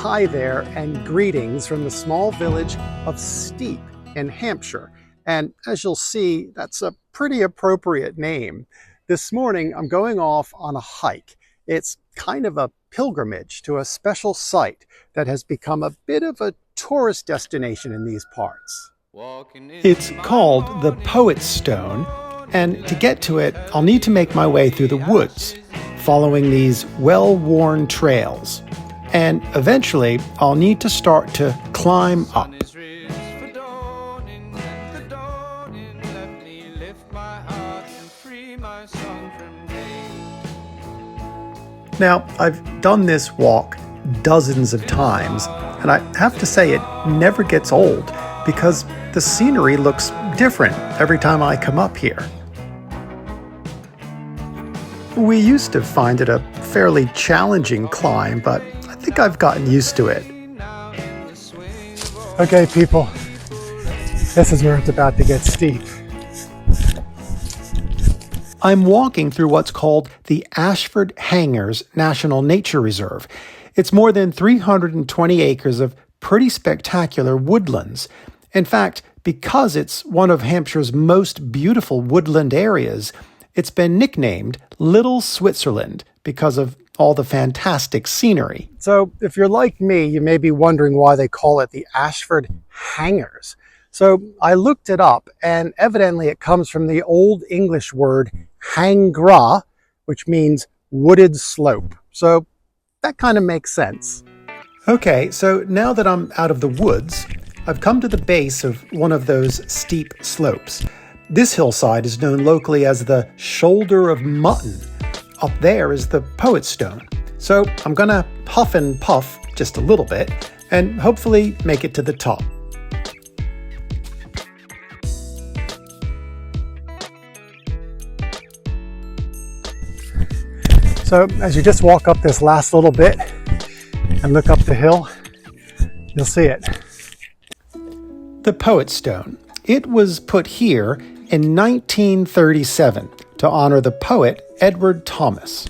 Hi there, and greetings from the small village of Steep in Hampshire. And as you'll see, that's a pretty appropriate name. This morning, I'm going off on a hike. It's kind of a pilgrimage to a special site that has become a bit of a tourist destination in these parts. It's called the Poet's Stone, and to get to it, I'll need to make my way through the woods, following these well-worn trails. And eventually, I'll need to start to climb up. Now, I've done this walk dozens of times, and I have to say it never gets old because the scenery looks different every time I come up here. We used to find it a fairly challenging climb, but I think I've gotten used to it. Okay, people, this is where it's about to get steep. I'm walking through what's called the Ashford Hangars National Nature Reserve. It's more than 320 acres of pretty spectacular woodlands. In fact, because it's one of Hampshire's most beautiful woodland areas, it's been nicknamed Little Switzerland because of all the fantastic scenery. So if you're like me, you may be wondering why they call it the Ashford Hangars. So I looked it up, and evidently it comes from the Old English word hangra, which means wooded slope. So that kind of makes sense. Okay, so now that I'm out of the woods, I've come to the base of one of those steep slopes. This hillside is known locally as the Shoulder of Mutton. Up there is the Poet's Stone. So I'm gonna huff and puff just a little bit and hopefully make it to the top. So as you just walk up this last little bit and look up the hill, you'll see it. The Poet's Stone. It was put here in 1937 to honor the poet Edward Thomas.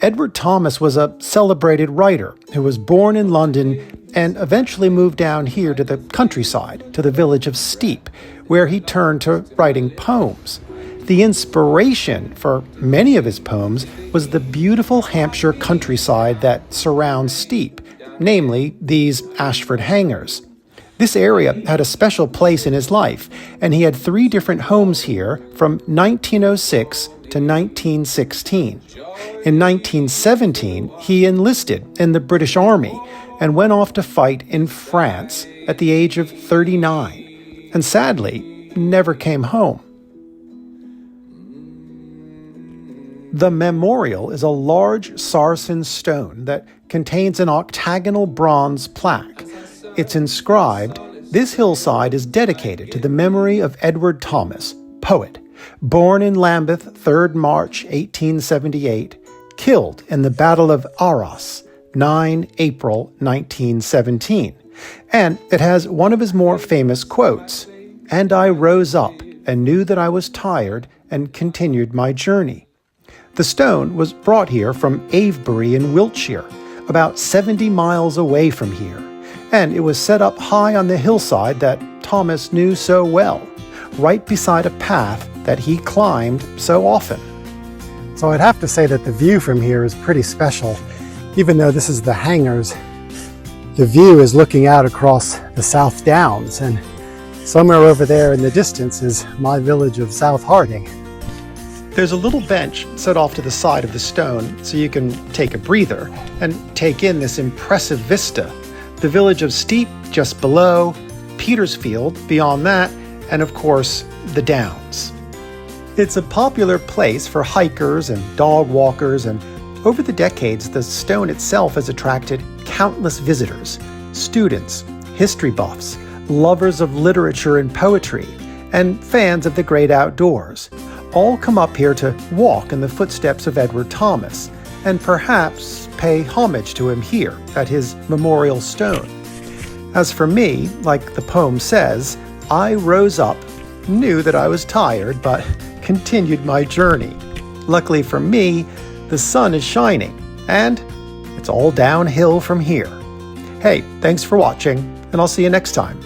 Edward Thomas was a celebrated writer who was born in London and eventually moved down here to the countryside, to the village of Steep, where he turned to writing poems. The inspiration for many of his poems was the beautiful Hampshire countryside that surrounds Steep, namely these Ashford Hangars. This area had a special place in his life, and he had 3 different homes here from 1906 to 1916. In 1917, he enlisted in the British Army and went off to fight in France at the age of 39, and sadly, never came home. The memorial is a large sarsen stone that contains an octagonal bronze plaque. It's inscribed, "This hillside is dedicated to the memory of Edward Thomas, poet, born in Lambeth 3rd March 1878, killed in the Battle of Arras 9 April 1917. And it has one of his more famous quotes, "And I rose up and knew that I was tired and continued my journey." The stone was brought here from Avebury in Wiltshire, about 70 miles away from here, and it was set up high on the hillside that Thomas knew so well, right beside a path that he climbed so often. So I'd have to say that the view from here is pretty special. Even though this is the Hangars, the view is looking out across the South Downs, and somewhere over there in the distance is my village of South Harding. There's a little bench set off to the side of the stone so you can take a breather and take in this impressive vista. The village of Steep just below, Petersfield beyond that, and of course, the Downs. It's a popular place for hikers and dog walkers, and over the decades, the stone itself has attracted countless visitors, students, history buffs, lovers of literature and poetry, and fans of the great outdoors. All come up here to walk in the footsteps of Edward Thomas, and perhaps pay homage to him here at his memorial stone. As for me, like the poem says, I rose up, knew that I was tired, but continued my journey. Luckily for me, the sun is shining, and it's all downhill from here. Hey, thanks for watching, and I'll see you next time.